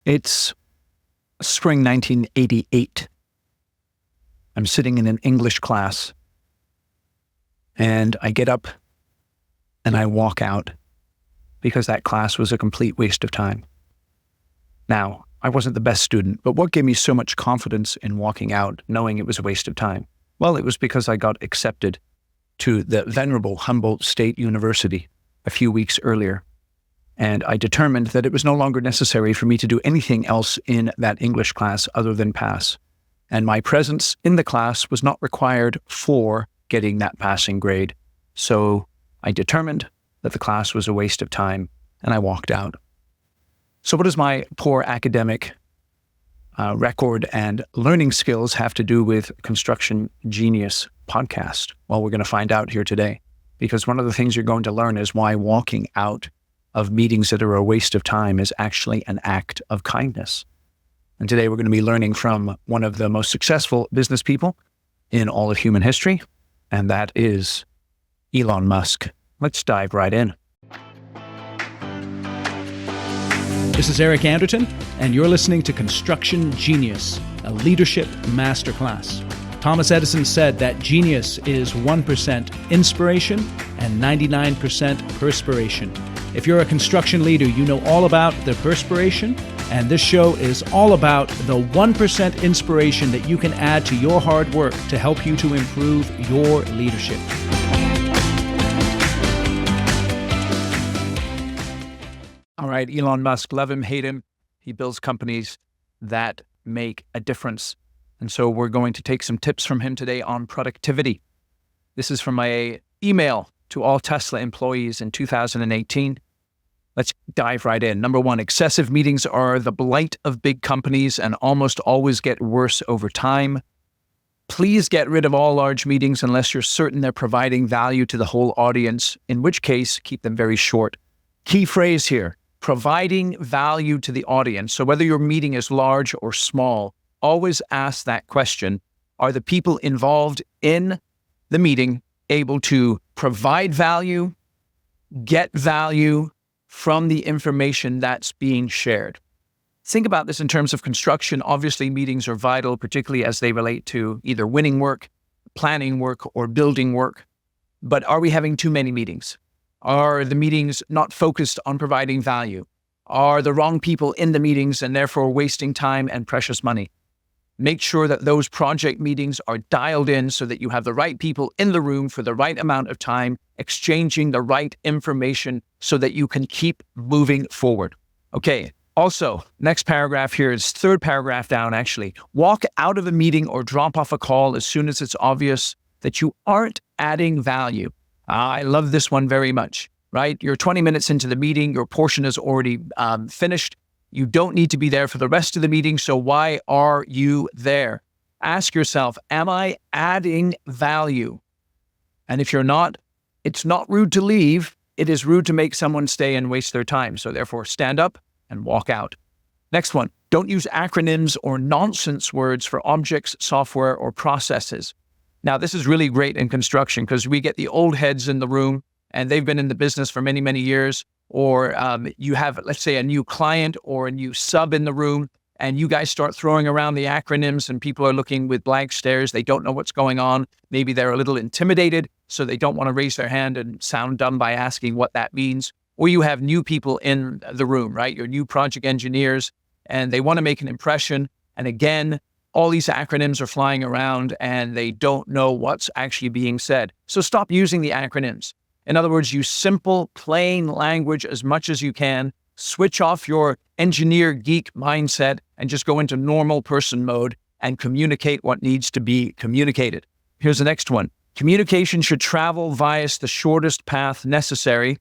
It's spring 1988. I'm sitting in an English class, and I get up and I walk out because that class was a complete waste of time. Now, I wasn't the best student, but what gave me so much confidence in walking out knowing it was a waste of time? Well, it was because I got accepted to the venerable Humboldt State University a few weeks earlier. And I determined that it was no longer necessary for me to do anything else in that English class other than pass. And my presence in the class was not required for getting that passing grade. So I determined that the class was a waste of time, and I walked out. So what does my poor academic record and learning skills have to do with Construction Genius podcast? Well, we're going to find out here today, because one of the things you're going to learn is why walking out of meetings that are a waste of time is actually an act of kindness. And today we're going to be learning from one of the most successful business people in all of human history, and that is Elon Musk. Let's dive right in. This is Eric Anderton, and you're listening to Construction Genius, a leadership masterclass. Thomas Edison said that genius is 1% inspiration and 99% perspiration. If you're a construction leader, you know all about the perspiration, and this show is all about the 1% inspiration that you can add to your hard work to help you to improve your leadership. All right, Elon Musk, love him, hate him. He builds companies that make a difference. And so we're going to take some tips from him today on productivity. This is from my email to all Tesla employees in 2018. Let's dive right in. Number one, excessive meetings are the blight of big companies and almost always get worse over time. Please get rid of all large meetings unless you're certain they're providing value to the whole audience, in which case, keep them very short. Key phrase here, providing value to the audience. So whether your meeting is large or small, always ask that question. Are the people involved in the meeting able to provide value, get value from the information that's being shared? Think about this in terms of construction. Obviously, meetings are vital, particularly as they relate to either winning work, planning work, or building work. But are we having too many meetings? Are the meetings not focused on providing value? Are the wrong people in the meetings and therefore wasting time and precious money? Make sure that those project meetings are dialed in so that you have the right people in the room for the right amount of time, exchanging the right information so that you can keep moving forward. Okay, also, next paragraph here is third paragraph down actually. Walk out of a meeting or drop off a call as soon as it's obvious that you aren't adding value. I love this one very much, right? You're 20 minutes into the meeting, your portion is already finished. You don't need to be there for the rest of the meeting, so why are you there? Ask yourself, am I adding value? And if you're not, it's not rude to leave. It is rude to make someone stay and waste their time. So therefore, stand up and walk out. Next one, don't use acronyms or nonsense words for objects, software, or processes. Now, this is really great in construction because we get the old heads in the room and they've been in the business for many, many years. Or you have, let's say, a new client or a new sub in the room and you guys start throwing around the acronyms and people are looking with blank stares. They don't know what's going on. Maybe they're a little intimidated, so they don't want to raise their hand and sound dumb by asking what that means. Or you have new people in the room, right? Your new project engineers, and they want to make an impression. And again, all these acronyms are flying around and they don't know what's actually being said. So stop using the acronyms. In other words, use simple, plain language as much as you can. Switch off your engineer geek mindset and just go into normal person mode and communicate what needs to be communicated. Here's the next one. Communication should travel via the shortest path necessary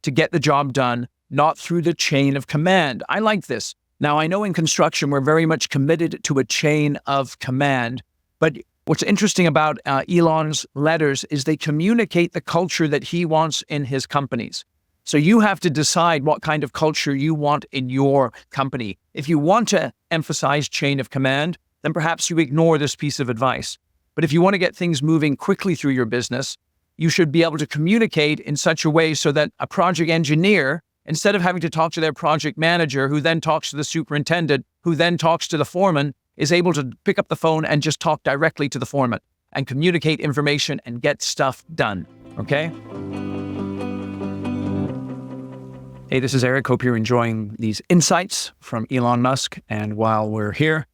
to get the job done, not through the chain of command. I like this. Now, I know in construction, we're very much committed to a chain of command, but what's interesting about Elon's letters is they communicate the culture that he wants in his companies. So you have to decide what kind of culture you want in your company. If you want to emphasize chain of command, then perhaps you ignore this piece of advice. But if you want to get things moving quickly through your business, you should be able to communicate in such a way so that a project engineer instead of having to talk to their project manager, who then talks to the superintendent, who then talks to the foreman, is able to pick up the phone and just talk directly to the foreman and communicate information and get stuff done. Okay? Hey, this is Eric. Hope you're enjoying these insights from Elon Musk. And while we're here,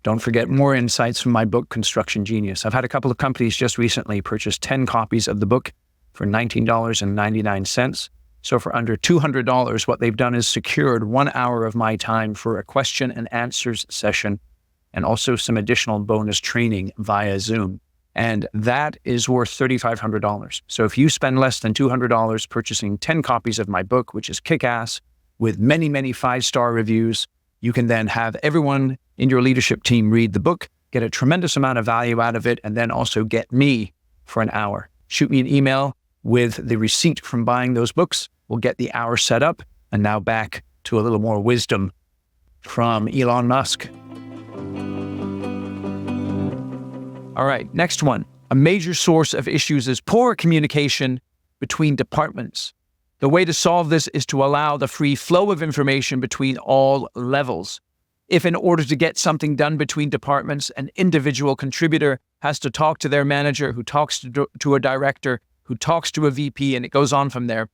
don't forget more insights from my book, Construction Genius. I've had a couple of companies just recently purchase 10 copies of the book for $19.99. So for under $200, what they've done is secured 1 hour of my time for a question and answers session and also some additional bonus training via Zoom. And that is worth $3,500. So if you spend less than $200 purchasing 10 copies of my book, which is kick-ass, with many, many 5-star reviews, you can then have everyone in your leadership team read the book, get a tremendous amount of value out of it, and then also get me for an hour. Shoot me an email with the receipt from buying those books. We'll get the hour set up. And now back to a little more wisdom from Elon Musk. All right, next one. A major source of issues is poor communication between departments. The way to solve this is to allow the free flow of information between all levels. If in order to get something done between departments, an individual contributor has to talk to their manager, who talks to a director, who talks to a VP, and it goes on from there.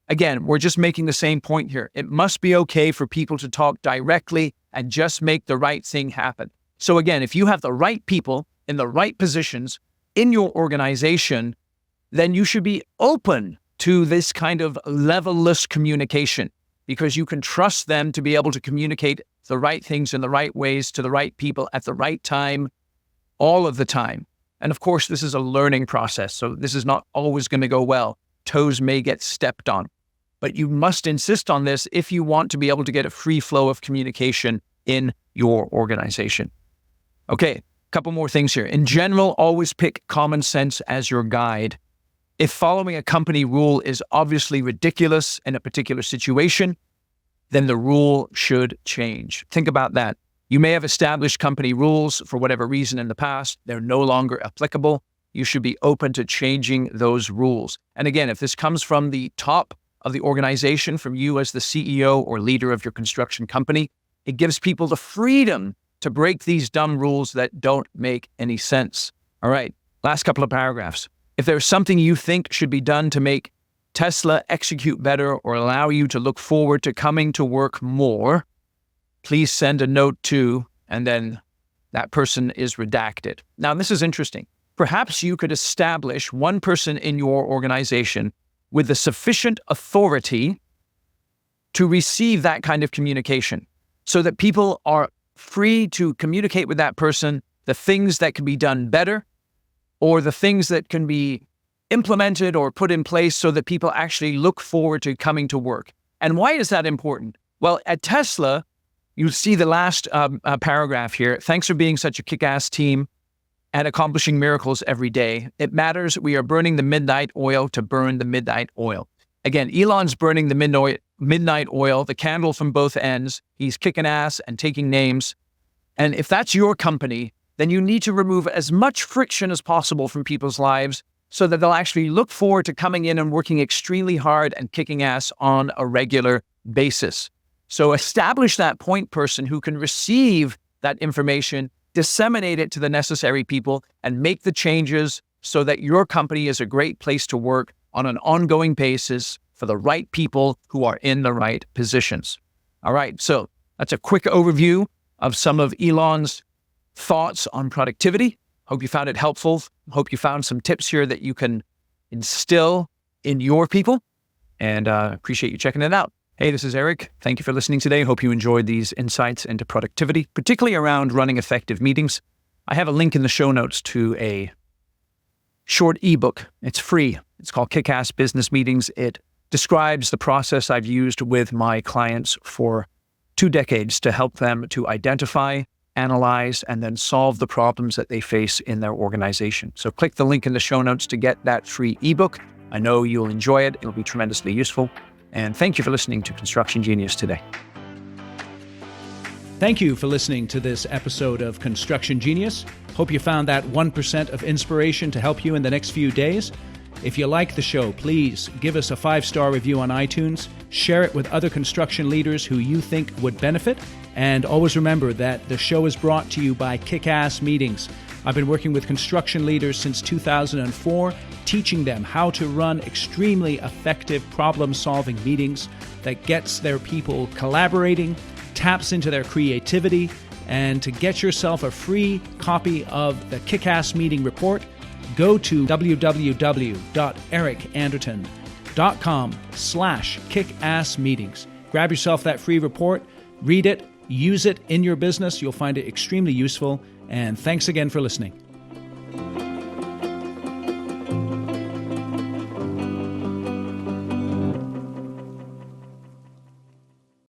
Again, we're just making the same point here. It must be okay for people to talk directly and just make the right thing happen. So again, if you have the right people in the right positions in your organization, then you should be open to this kind of levelless communication, because you can trust them to be able to communicate the right things in the right ways to the right people at the right time, all of the time. And of course, this is a learning process, so this is not always going to go well. Toes may get stepped on, but you must insist on this if you want to be able to get a free flow of communication in your organization. Okay, a couple more things here. In general, always pick common sense as your guide. If following a company rule is obviously ridiculous in a particular situation, then the rule should change. Think about that. You may have established company rules for whatever reason in the past. They're no longer applicable. You should be open to changing those rules. And again, if this comes from the top of the organization, from you as the CEO or leader of your construction company, it gives people the freedom to break these dumb rules that don't make any sense. All right, last couple of paragraphs. If there's something you think should be done to make Tesla execute better or allow you to look forward to coming to work more, please send a note to, and then that person is redacted. Now, this is interesting. Perhaps you could establish one person in your organization with the sufficient authority to receive that kind of communication so that people are free to communicate with that person the things that can be done better or the things that can be implemented or put in place so that people actually look forward to coming to work. And why is that important? Well, at Tesla, you see the last paragraph here. Thanks for being such a kick-ass team and accomplishing miracles every day. It matters. We are burning the midnight oil to burn the midnight oil. Again, Elon's burning the midnight oil, the candle from both ends. He's kicking ass and taking names. And if that's your company, then you need to remove as much friction as possible from people's lives so that they'll actually look forward to coming in and working extremely hard and kicking ass on a regular basis. So establish that point person who can receive that information, disseminate it to the necessary people, and make the changes so that your company is a great place to work on an ongoing basis for the right people who are in the right positions. All right, so that's a quick overview of some of Elon's thoughts on productivity. Hope you found it helpful. Hope you found some tips here that you can instill in your people, and appreciate you checking it out. Hey, this is Eric. Thank you for listening today. Hope you enjoyed these insights into productivity, particularly around running effective meetings. I have a link in the show notes to a short ebook. It's free. It's called Kick-Ass Business Meetings. It describes the process I've used with my clients for 2 decades to help them to identify, analyze, and then solve the problems that they face in their organization. So click the link in the show notes to get that free ebook. I know you'll enjoy it. It'll be tremendously useful. And thank you for listening to Construction Genius today. Thank you for listening to this episode of Construction Genius. Hope you found that 1% of inspiration to help you in the next few days. If you like the show, please give us a 5-star review on iTunes, share it with other construction leaders who you think would benefit, and always remember that the show is brought to you by Kick-Ass Meetings. I've been working with construction leaders since 2004, teaching them how to run extremely effective problem-solving meetings that gets their people collaborating, taps into their creativity, and to get yourself a free copy of the Kick-Ass Meeting Report, go to www.ericanderton.com/kickassmeetings. Grab yourself that free report, read it, use it in your business. You'll find it extremely useful. And thanks again for listening.